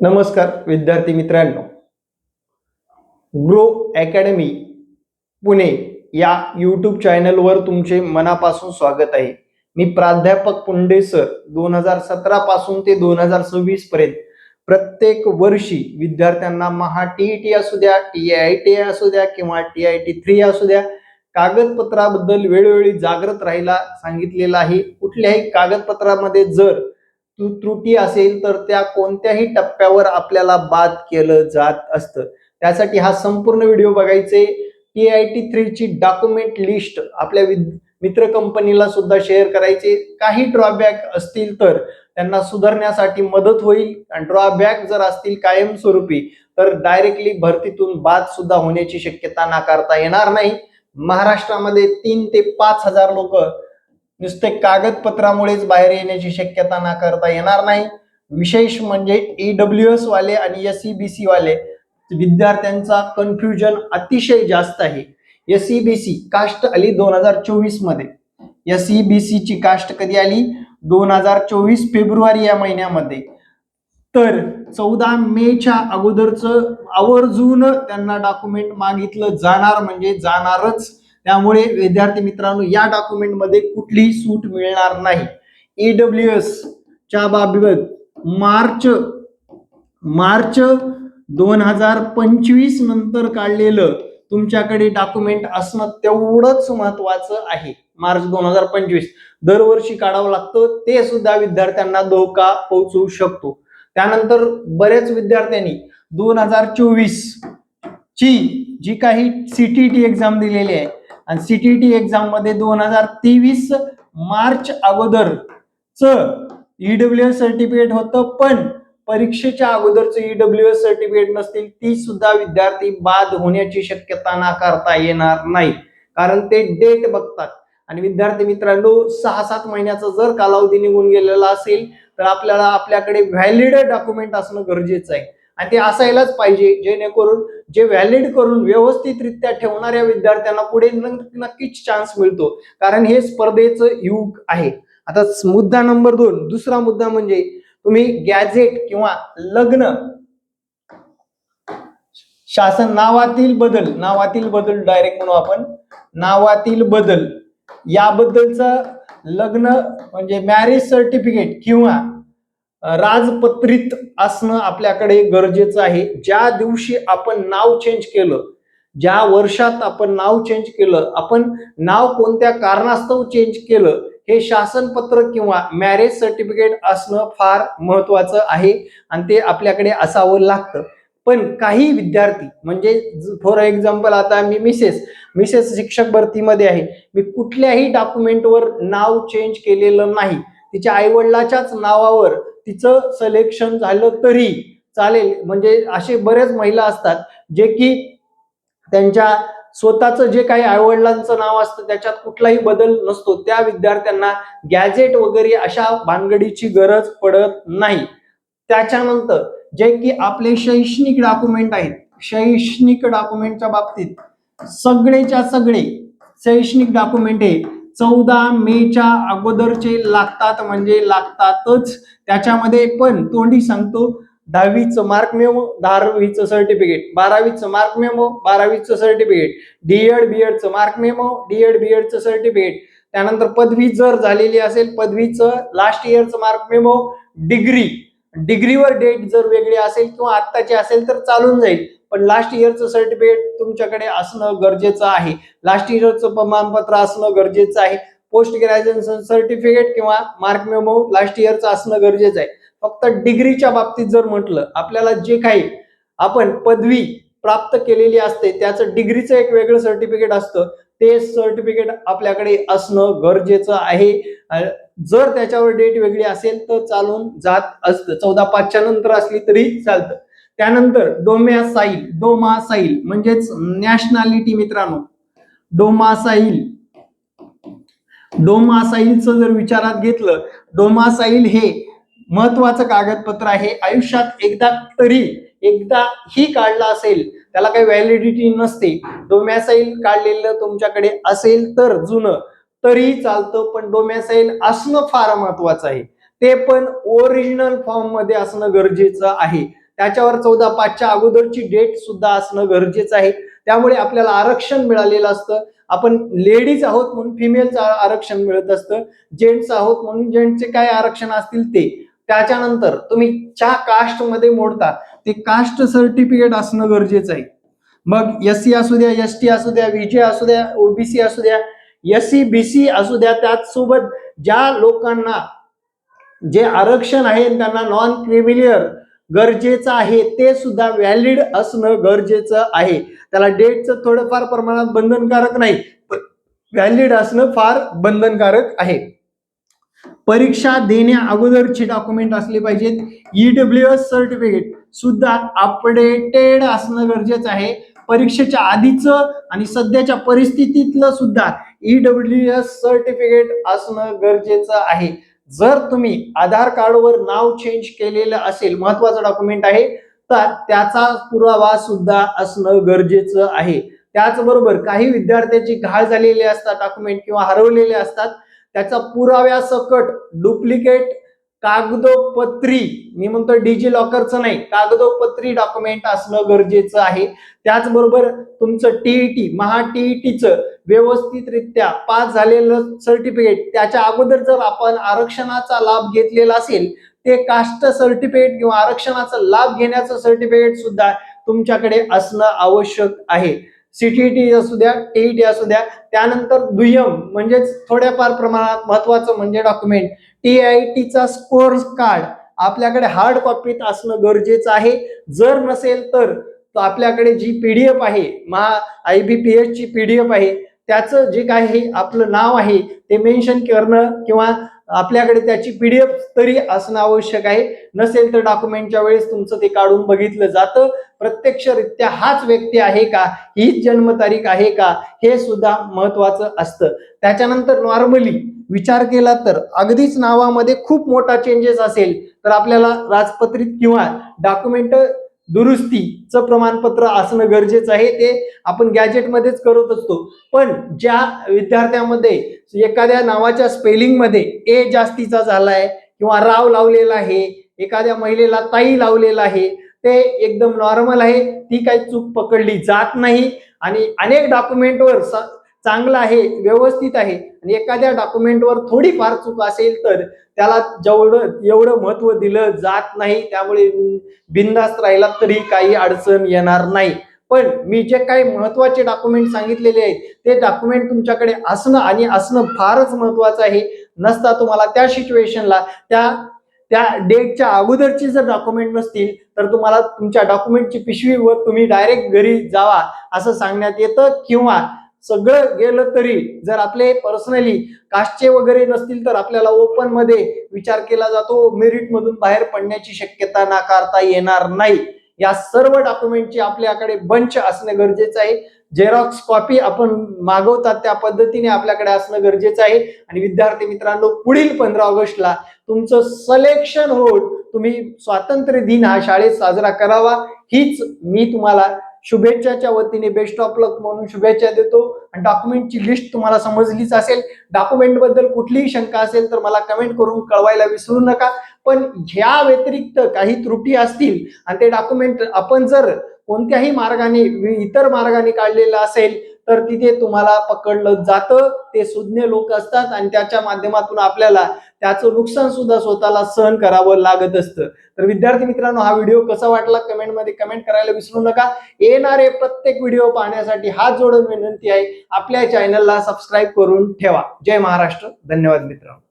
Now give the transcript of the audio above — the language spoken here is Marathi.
नमस्कार विद्यार्थी मित्रांनो, ग्रो अकॅडमी पुणे या यूट्यूब चॅनलवर तुमचे मनापासून स्वागत आहे। मी प्राध्यापक पुंडे सर 2017 पासून ते 2026 पर्यंत प्रत्येक वर्षी विद्यार्थ्यांना महा टीईटी असू द्या, टीआयटी असू द्या किंवा टीआयटी 3 असू द्या, कागदपत्राबद्दल वेळोवेळी जागृत राहायला सांगितलेलं आहे। कुठल्याही कागदपत्रामध्ये जर त्रुटी असेल तर त्या कोणत्याही टप्प्यावर आपल्याला बाद केलं जात असतं। त्यासाठी हा संपूर्ण व्हिडिओ बघायचे। टीआयटी 3 ची डॉक्युमेंट लिस्ट आपल्या मित्र कंपनीला सुद्धा शेअर करायचे। काही ड्रॉबॅक असतील तर त्यांना सुधारण्यासाठी मदत होईल, आणि ड्रॉबॅक जर असतील कायमस्वरूपी तर डायरेक्टली भरतीतून बाद सुद्धा होण्याची शक्यता नाकारता येणार नाही। महाराष्ट्रामध्ये 3 ते 5 हजार लोक नुसते कागदपत्रामुळेच बाहेर येण्याची शक्यता नाकारता येणार नाही। विशेष म्हणजे ईडब्ल्यूएस वाले आणि एसईबीसी वाले विद्यार्थ्यांचा कन्फ्युजन अतिशय जास्त आहे। एसईबीसी कास्ट आली 2024 मध्ये। एसईबीसी ची कास्ट कधी आली? 2024 फेब्रुवारी या महिन्यामध्ये। तर 14 मेच्या अगोदरचं आवर्जून त्यांना डॉक्युमेंट मागितलं जाणार, म्हणजे जाणारच। त्यामुळे विद्यार्थी मित्रांनो, या डॉक्युमेंट मध्ये कुठलीही सूट मिळणार नाही। ईडब्ल्यूएस च्या बाबतीत मार्च 2025 नंतर काढलेलं तुमच्याकडे डॉक्युमेंट असणं तेवढंच महत्वाचं आहे। मार्च 2025 दरवर्षी काढावं लागतं, ते सुद्धा विद्यार्थ्यांना धोका पोहोचवू शकतो। त्यानंतर बऱ्याच विद्यार्थ्यांनी 2024 ची जी काही सीटीटी एक्झाम दिलेली आहे, आणि सीटीटी एक्झाम मध्ये 2023 मार्च अगोदरच ईडब्ल्यूएस सर्टिफिकेट होतं, पण परीक्षेच्या अगोदरचं ईडब्ल्यूएस सर्टिफिकेट नसतील, ती सुद्धा विद्यार्थी बाद होण्याची शक्यता नाकारता येणार नाही। कारण ते डेट बघतात, आणि विद्यार्थी मित्रांनो 6-7 महिन्याचा जर कालावधी निघून गेलेला असेल तर आपल्याकडे व्हॅलिड डॉक्युमेंट असणं गरजेचं आहे, आणि ते असायलाच पाहिजे, जेणेकरून जे व्हॅलिड करून व्यवस्थितरित्या ठेवणाऱ्या विद्यार्थ्यांना पुढे नक्कीच चान्स मिळतो। कारण हे स्पर्धेचं युग आहे। आता मुद्दा नंबर 2, दुसरा मुद्दा म्हणजे तुम्ही गॅझेट किंवा लग्न शासन नावातील बदल डायरेक्ट म्हणू आपण, नावातील बदल याबद्दलचं लग्न म्हणजे मॅरेज सर्टिफिकेट किंवा राजपत्रित असणं आपल्याकडे गरजेचं आहे। ज्या दिवशी आपण नाव चेंज केलं, ज्या वर्षात आपण नाव चेंज केलं, आपण नाव कोणत्या कारणास्तव चेंज केलं, हे शासनपत्र किंवा मॅरेज सर्टिफिकेट असणं फार महत्वाचं आहे, आणि ते आपल्याकडे असावं लागतं। पण काही विद्यार्थी म्हणजे फॉर एक्झाम्पल आता मी मिसेस शिक्षक भरतीमध्ये आहे, मी कुठल्याही डॉक्युमेंटवर नाव चेंज केलेलं नाही, तिच्या आईवडिलाच्याच नावावर तिचं सिलेक्शन झालं तरी चालेल। म्हणजे असे बरेच महिला असतात जे की त्यांच्या स्वतःचं जे काही आईवडिलांचं नाव असतं त्याच्यात कुठलाही बदल नसतो, त्या विद्यार्थ्यांना गॅझेट वगैरे अशा भानगडीची गरज पडत नाही। त्याच्यानंतर जे की आपले शैक्षणिक डॉक्युमेंट आहेत, शैक्षणिक डॉक्युमेंटच्या बाबतीत सगळेच्या सगळे शैक्षणिक डॉक्युमेंट हे 14 मेच्या अगोदरचे लागतात, म्हणजे लागतातच। त्याच्यामध्ये पण तोंडी सांगतो, 10वीचं मार्क मेमो, 10वीचं सर्टिफिकेट, 12वीचं मार्क मेमो, 12वीचं सर्टिफिकेट, डीएड बीएडचं मार्क मेमो, डीएड बीएडचं सर्टिफिकेट, त्यानंतर पदवी जर झालेली असेल पदवीचं लास्ट इयरचं मार्क मेमो, डिग्रीवर डेट जर वेगळी असेल किंवा आत्ताची असेल तर चालून जाईल, पण लास्ट इयरचं सर्टिफिकेट तुमच्याकडे असणं गरजेचं आहे। लास्ट इयरचं प्रमाणपत्र असणं गरजेचं आहे। पोस्ट ग्रॅज्युएशन सर्टिफिकेट किंवा मार्क मेमो लास्ट इयरचं असणं गरजेचं आहे। फक्त डिग्रीच्या बाबतीत जर म्हटलं, आपल्याला जे काही आपण पदवी प्राप्त केलेली असते त्याचं डिग्रीचं एक वेगळं सर्टिफिकेट असतं, ते सर्टिफिकेट आपल्याकडे असणं गरजेचं आहे। जर त्याच्यावर डेट वेगळी असेल तर चालून जात असतं, 14/5च्या नंतर असली तरी चालतं। त्यानंतर डोमासाईल म्हणजेच नॅशनॅलिटी मित्रांनो, डोमासाईलचं जर विचारात घेतलं, डोमासाईल हे महत्वाचं कागदपत्र आहे। आयुष्यात एकदा ही काढला असेल, त्याला काही व्हॅलिडिटी नसते। डोमॅसाईल काढलेलं तुमच्याकडे असेल तर जुनं तरी चालतं, पण डोमॅसाईल असणं फार महत्वाचं आहे। ते पण ओरिजिनल फॉर्म मध्ये असणं गरजेचं आहे। त्याच्यावर 14/5च्या अगोदरची डेट सुद्धा असणं गरजेचं आहे. त्यामुळे आपल्याला आरक्षण मिळालेलं असतं. आपण लेडीज आहोत म्हणून फिमेलचं आरक्षण मिळत असतं, जेंट्स आहोत म्हणून जेंट्सचे काय आरक्षण असतील ते. त्याच्यानंतर तुम्ही ज्या कास्ट मध्ये मोडता ते कास्ट सर्टिफिकेट असणं गरजेचं आहे. मग एससी असू द्या, एसटी असू द्या, व्हीजे असू द्या, ओबीसी असू द्या, एससी बीसी असू द्या, त्याचसोबत ज्या लोकांना जे आरक्षण आहे त्यांना नॉन क्रिमिलियर गरजेचं आहे ते सुद्धा व्हॅलिड असणं गरजेचं आहे. त्याला डेटचं थोडंफार प्रमाणात बंधनकारक नाही, व्हॅलिड असणं फार बंधनकारक आहे. परीक्षा देण्या अगोदरचे डॉक्युमेंट असले पाहिजेत. ईडब्ल्यूएस सर्टिफिकेट सुद्धा अपडेटेड असणं गरजेचं आहे. परीक्षेच्या आधीचं आणि सध्याच्या परिस्थितीतलं सुद्धा ईडब्ल्यूएस सर्टिफिकेट असणं गरजेचं आहे. जर तुम्ही आधार कार्डवर नाव चेंज केलेलं असेल, महत्वाचं डॉक्युमेंट आहे, तर त्याचा पुरावा सुद्धा असणं गरजेचं आहे. त्याचबरोबर काही विद्यार्थ्यांची घाळ झालेली असतात डॉक्युमेंट किंवा हरवलेले असतात, त्याचा पुराव्यासकट डुप्लिकेट कागदोपत्री, मी म्हणतो डिजी लॉकरचं नाही, कागदोपत्री डॉक्युमेंट असणं गरजेचं आहे. त्याचबरोबर तुमचं टीईटी महाटीईटीचं व्यवस्थितरित्या पास झालेलं सर्टिफिकेट, त्याच्या अगोदर जर आपण आरक्षणाचा लाभ घेतलेला असेल ते कास्ट सर्टिफिकेट किंवा आरक्षणाचा लाभ घेण्याचं सर्टिफिकेट सुद्धा तुमच्याकडे असणं आवश्यक आहे. सीटीटी असू द्या, टीईटी असू द्या. त्यानंतर दुय्यम म्हणजेच थोड्याफार प्रमाणात महत्वाचं म्हणजे डॉक्युमेंट टीआयटीचा स्कोर कार्ड आपल्याकडे हार्ड कॉपीत असणं गरजेचं आहे. जर नसेल तर आपल्याकडे जी पीडीएफ आहे, IBPS ची पीडीएफ आहे, त्याचं जे काही आपलं नाव आहे ते मेन्शन करणं किंवा आपल्याकडे त्याची पीडीएफ तरी असणं आवश्यक आहे. नसेल तर डॉक्युमेंटच्या वेळेस तुमचं ते काढून बघितलं जातं, प्रत्यक्षरित्या हाच व्यक्ती आहे का, हीच जन्मतारीख आहे का, हे सुद्धा महत्वाचं असतं. त्याच्यानंतर नॉर्मली विचार केला तर अगदीच नावामध्ये खूप मोठा चेंजेस असेल तर आपल्याला राजपत्रित किंवा डॉक्युमेंट दुरुस्तीचं प्रमाणपत्र असणं गरजेचं आहे. ते आपण गॅजेटमध्येच करत असतो. पण ज्या विद्यार्थ्यामध्ये एखाद्या नावाच्या स्पेलिंग मध्ये ए जास्तीचा झालाय किंवा राव लावलेला आहे, एखाद्या महिलेला ताई लावलेला आहे, ते एकदम नॉर्मल आहे, ती काही चूक पकडली जात नाही. आणि अनेक डॉक्युमेंटवर चांगलं आहे, व्यवस्थित आहे, आणि एखाद्या डॉक्युमेंटवर थोडीफार चूक असेल तर त्याला एवढं महत्व दिलं जात नाही. त्यामुळे बिनधास्त राहिला तरी काही अडचण येणार नाही. पण मी जे काही महत्वाचे डॉक्युमेंट सांगितलेले आहेत ते डॉक्युमेंट तुमच्याकडे असणं आणि असणं फारच महत्वाचं आहे. नसता तुम्हाला त्या सिच्युएशनला त्या डेटच्या अगोदरची जर डॉक्युमेंट नसतील तर तुम्हाला तुमच्या डॉक्युमेंटची पिशवी व तुम्ही डायरेक्ट घरी जावा असं सांगण्यात येतं. किंवा सगळं गेलं तरी जर आपले पर्सनली कास्टचे वगैरे नसतील तर आपल्याला ओपन मध्ये विचार केला जातो, मेरिट मधून बाहेर पडण्याची शक्यता नाकारता येणार नाही. या सर्व डॉक्युमेंटची आपल्याकडे बंच असणे गरजेचं आहे. झेरॉक्स कॉपी आपण मागवतात त्या पद्धतीने आपल्याकडे असणं गरजेचं आहे. आणि विद्यार्थी मित्रांनो, पुढील 15 ऑगस्टला तुमचं सिलेक्शन होऊन तुम्ही स्वातंत्र्य दिन हा शाळेत साजरा करावा, हीच मी तुम्हाला शुभेच्छाच्या वतीने बेस्ट ऑफ लक म्हणून शुभेच्छा देतो. आणि डॉक्युमेंटची लिस्ट तुम्हाला समजलीच असेल. डॉक्युमेंट बद्दल कुठलीही शंका असेल तर मला कमेंट करून कळवायला विसरू नका. पण ह्या व्यतिरिक्त काही त्रुटी असतील आणि ते डॉक्युमेंट आपण जर कोणत्याही मार्गाने इतर मार्गाने काढलेलं असेल तर तिथे तुम्हाला पकडलं जातं. ते सुज्ञ लोक असतात आणि त्याच्या माध्यमातून आपल्याला त्याचं नुकसान सुद्धा स्वतःला सहन करावं लागत असतं. तर विद्यार्थी मित्रांनो, हा व्हिडिओ कसा वाटला कमेंटमध्ये कमेंट करायला विसरू नका. येणारे प्रत्येक व्हिडिओ पाहण्यासाठी हात जोडून विनंती आहे, आपल्या चॅनलला सबस्क्राईब करून ठेवा. जय महाराष्ट्र. धन्यवाद मित्रांनो.